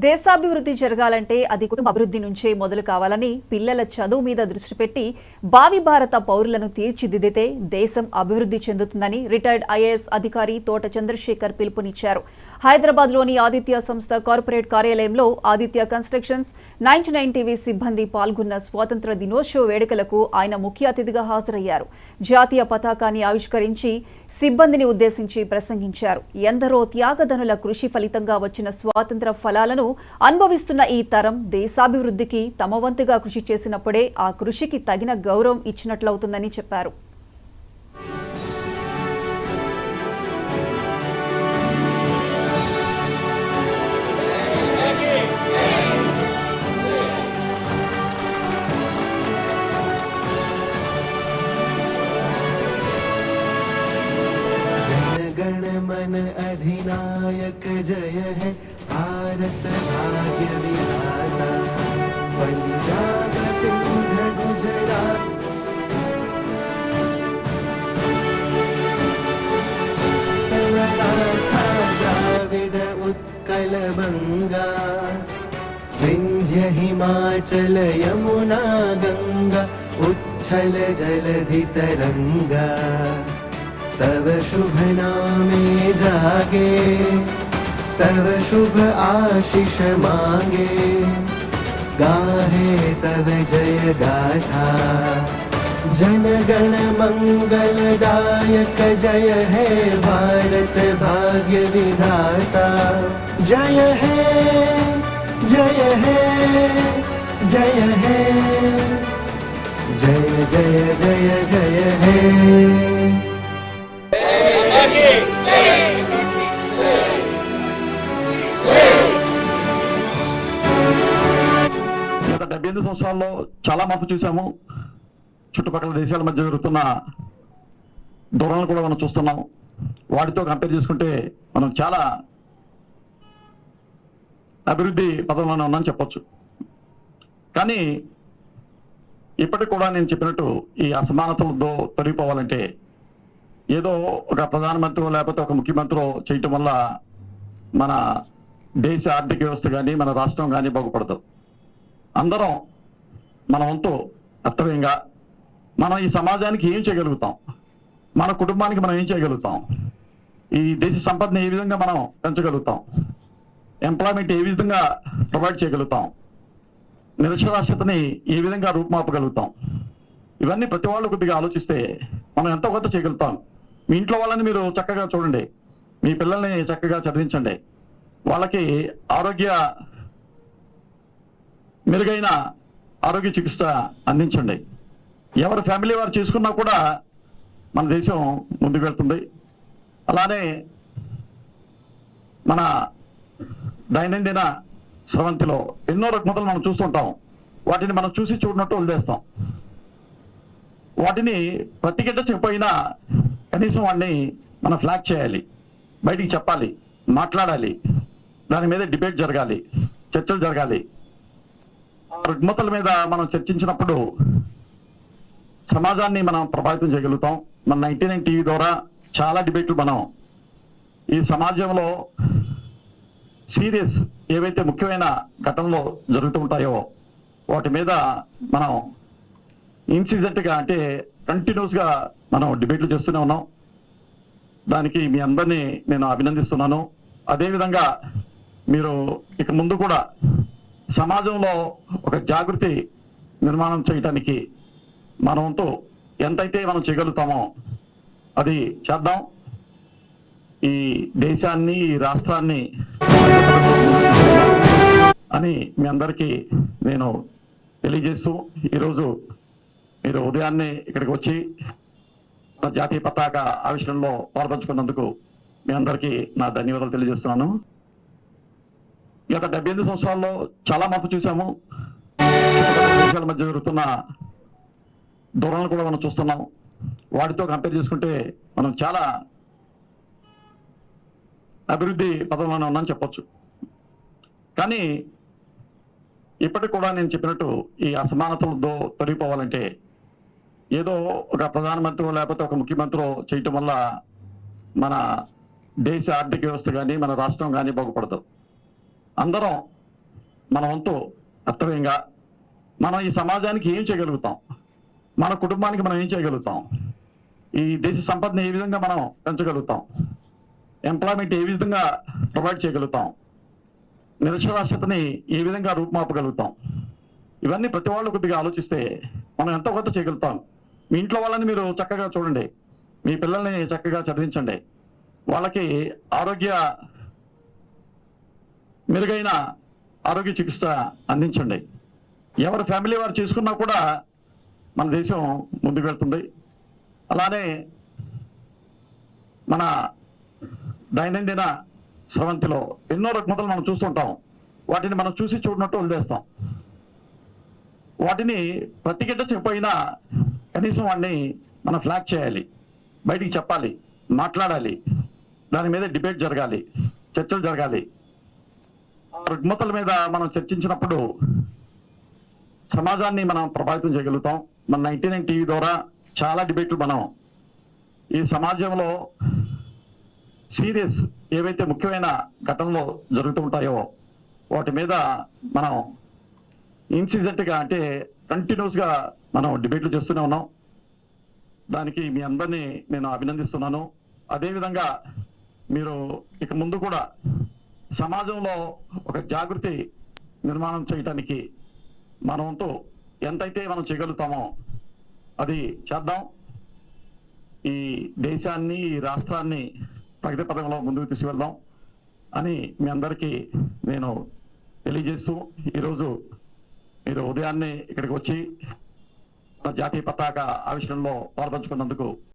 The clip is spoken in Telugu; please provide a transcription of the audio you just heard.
దేశాభివృద్ధి జరగాలంటే అది కుటుంబ అభివృద్ధి నుంచే మొదలు కావాలని పిల్లల చదువు మీద దృష్టి పెట్టి భావి భారత పౌరులను తీర్చిదిద్దితే దేశం అభివృద్ధి చెందుతుందని రిటైర్డ్ ఐఏఎస్ అధికారి తోట చంద్రశేఖర్ పిలుపునిచ్చారు. హైదరాబాద్లోని ఆదిత్య సంస్థ కార్పొరేట్ కార్యాలయంలో ఆదిత్య కన్స్ట్రక్షన్స్ 99 టీవీ సిబ్బంది పాల్గొన్న స్వాతంత్ర దినోత్సవ వేడుకలకు ఆయన ముఖ్య అతిథిగా హాజరయ్యారు. జాతీయ పతాకాన్ని ఆవిష్కరించి సిబ్బందిని ఉద్దేశించి ప్రసంగించారు. ఎందరో త్యాగధనుల కృషి ఫలితంగా వచ్చిన స్వాతంత్ర ఫలాలను అనుభవిస్తున్న ఈ తరం దేశాభివృద్ధికి తమ వంతుగా కృషి చేసినప్పుడే ఆ కృషికి తగిన గౌరవం ఇచ్చినట్లవుతుందని చెప్పారు. मन अधिनायक जय है भारत भाग्य विधाता पंजाब सिंध गुजरात मराठा द्राविड उत्कल बंगा विंध्य हिमाचल यमुना गंगा उच्छल जलधि तरंगा तव शुभ नामे जागे तव शुभ आशीष मांगे गाहे तव जय गाथा जन गण मंगलदायक जय है भारत भाग्य विधाता जय है जय है जय है जय जय जय जय है. గత 78 సంవత్సరాల్లో చాలా మార్పు చూసాము. చుట్టుపక్కల దేశాల మధ్య జరుగుతున్న దూరాలను కూడా మనం చూస్తున్నాం. వాటితో కంపేర్ చేసుకుంటే మనం చాలా అభివృద్ధి పదంలోనే ఉన్నామని చెప్పొచ్చు. కానీ ఇప్పటికి కూడా నేను చెప్పినట్టు ఈ అసమానతలతో తొలగిపోవాలంటే ఏదో ఒక ప్రధానమంత్రి లేకపోతే ఒక ముఖ్యమంత్రి చేయటం వల్ల మన దేశ ఆర్థిక వ్యవస్థ కానీ మన రాష్ట్రం కానీ బాగుపడదు. అందరం మన వంతు కర్తవ్యంగా మనం ఈ సమాజానికి ఏం చేయగలుగుతాం, మన కుటుంబానికి మనం ఏం చేయగలుగుతాం, ఈ దేశ సంపదను ఏ విధంగా మనం పెంచగలుగుతాం, ఎంప్లాయ్మెంట్ ఏ విధంగా ప్రొవైడ్ చేయగలుగుతాం, నిరక్షరాస్యతని ఏ విధంగా రూపుమాపగలుగుతాం, ఇవన్నీ ప్రతి వాళ్ళు కొద్దిగా ఆలోచిస్తే మనం ఎంతో కొంత చేయగలుగుతాం. మీ ఇంట్లో వాళ్ళని మీరు చక్కగా చూడండి, మీ పిల్లల్ని చక్కగా చదివించండి, వాళ్ళకి మెరుగైన ఆరోగ్య చికిత్స అందించండి. ఎవరి ఫ్యామిలీ వారు చేసుకున్నా కూడా మన దేశం ముందుకు వెళ్తుంది. అలానే మన దైనందిన స్రవంతిలో ఎన్నో రుగ్మతలు మనం చూస్తుంటాం. వాటిని మనం చూసి చూడనట్టు వదిలేస్తాం. వాటిని ప్రతిఘటించకపోయినా కనీసం వాడిని మనం ఫ్లాగ్ చేయాలి, బయటికి చెప్పాలి, మాట్లాడాలి, దాని మీద డిబేట్ జరగాలి, చర్చలు జరగాలి. రుగ్మతల మీద మనం చర్చించినప్పుడు సమాజాన్ని మనం ప్రభావితం చేయగలుగుతాం. మన 99 టీవీ ద్వారా చాలా డిబేట్లు మనం ఈ సమాజంలో సీరియస్ ఏవైతే ముఖ్యమైన ఘటనలు జరుగుతూ ఉంటాయో వాటి మీద మనం ఇన్సిడెంట్గా అంటే కంటిన్యూస్గా మనం డిబేట్లు చేస్తూనే ఉన్నాం. దానికి మీ అందరినీ నేను అభినందిస్తున్నాను. అదేవిధంగా మీరు ఇక ముందు కూడా సమాజంలో ఒక జాగృతి నిర్మాణం చేయటానికి మన వంతు ఎంతైతే మనం చేయగలుగుతామో అది చేద్దాం. ఈ దేశాన్ని, ఈ రాష్ట్రాన్ని అని మీ అందరికీ నేను తెలియజేస్తూ ఈరోజు మీరు ఉదయాన్నే ఇక్కడికి వచ్చి జాతీయ పతాక ఆవిష్కరణలో పాల్పంచుకున్నందుకు మీ అందరికీ నా ధన్యవాదాలు తెలియజేస్తున్నాను. గత 78 సంవత్సరాల్లో చాలా మార్పు చూసాము. దేశాల మధ్య జరుగుతున్న దూరాలను కూడా మనం చూస్తున్నాం. వాటితో కంపేర్ చేసుకుంటే మనం చాలా అభివృద్ధి పదంలోనే ఉన్నామని చెప్పొచ్చు. కానీ ఇప్పటికి కూడా నేను చెప్పినట్టు ఈ అసమానతలతో తొలగిపోవాలంటే ఏదో ఒక ప్రధానమంత్రి లేకపోతే ఒక ముఖ్యమంత్రి చేయటం వల్ల మన దేశ ఆర్థిక వ్యవస్థ కానీ మన రాష్ట్రం కానీ బాగుపడదు. అందరం మన వంతు కర్తవ్యంగా మనం ఈ సమాజానికి ఏం చేయగలుగుతాం, మన కుటుంబానికి మనం ఏం చేయగలుగుతాం, ఈ దేశ సంపదను ఏ విధంగా మనం పెంచగలుగుతాం, ఎంప్లాయ్మెంట్ ఏ విధంగా ప్రొవైడ్ చేయగలుగుతాం, నిరక్షరాస్యతని ఏ విధంగా రూపుమాపగలుగుతాం, ఇవన్నీ ప్రతి వాళ్ళు కొద్దిగా ఆలోచిస్తే మనం ఎంతో కొంత చేయగలుగుతాం. మీ ఇంట్లో వాళ్ళని మీరు చక్కగా చూడండి, మీ పిల్లల్ని చక్కగా చదివించండి, వాళ్ళకి మెరుగైన ఆరోగ్య చికిత్స అందించండి. ఎవరి ఫ్యామిలీ వారు చేసుకున్నా కూడా మన దేశం ముందుకు వెళ్తుంది. అలానే మన దైనందిన స్రవంతిలో ఎన్నో రుగ్మతలు మనం చూస్తుంటాం. వాటిని మనం చూసి చూడనట్టు వదిలేస్తాం. వాటిని ప్రతిగిడ్డ చెప్పైనా కనీసం వాడిని మనం ఫ్లాగ్ చేయాలి, బయటికి చెప్పాలి, మాట్లాడాలి, దాని మీద డిబేట్ జరగాలి, చర్చలు జరగాలి. రుగ్మతల మీద మనం చర్చించినప్పుడు సమాజాన్ని మనం ప్రభావితం చేయగలుగుతాం. మన 99 టీవీ ద్వారా చాలా డిబేట్లు మనం ఈ సమాజంలో సీరియస్ ఏవైతే ముఖ్యమైన ఘటనలు జరుగుతూ ఉంటాయో వాటి మీద మనం ఇన్సిడెంట్గా అంటే కంటిన్యూస్గా మనం డిబేట్లు చేస్తూనే ఉన్నాం. దానికి మీ అందరినీ నేను అభినందిస్తున్నాను. అదేవిధంగా మీరు ఇక ముందు కూడా సమాజంలో ఒక జాగృతి నిర్మాణం చేయడానికి మన వంతు ఎంతైతే మనం చేయగలుగుతామో అది చేద్దాం. ఈ దేశాన్ని, ఈ రాష్ట్రాన్ని ప్రగతి పథంలో ముందుకు తీసుకువెళ్దాం అని మీ అందరికీ నేను తెలియజేస్తూ, ఈరోజు మీరు ఉదయాన్నే ఇక్కడికి వచ్చి జాతీయ పతాక ఆవిష్కరణలో పాల్పంచుకున్నందుకు